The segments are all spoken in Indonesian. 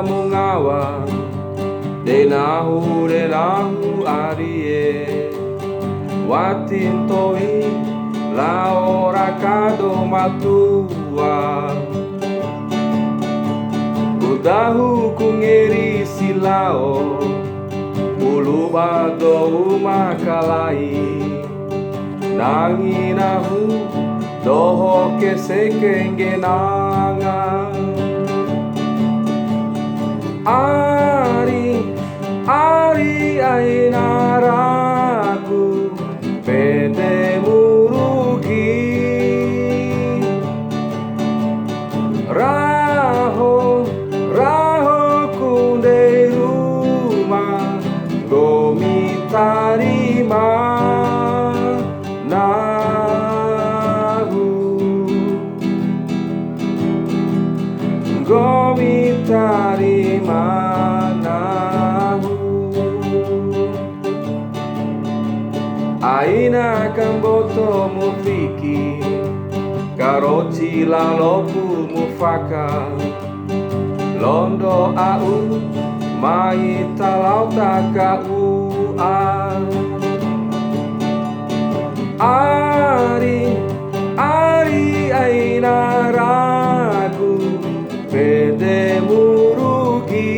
mungawa denahu arie watintoi la ora cado matua udahu kungeri silao ulubado makalai nanginahu doho kesekenge nanga Ari ainaraku pede murugi Raho kunde rumah gomi tarima nahu gomi tarima aina kamboto mufiki karoci lalopu mufaka londo au mai talau taka Ari aina ragu pede murugi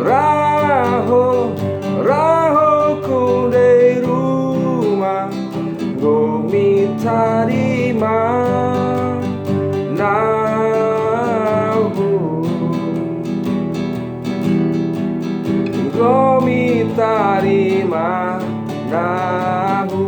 Raho kunde rumah gomi tarima nahu gomi tarima nahu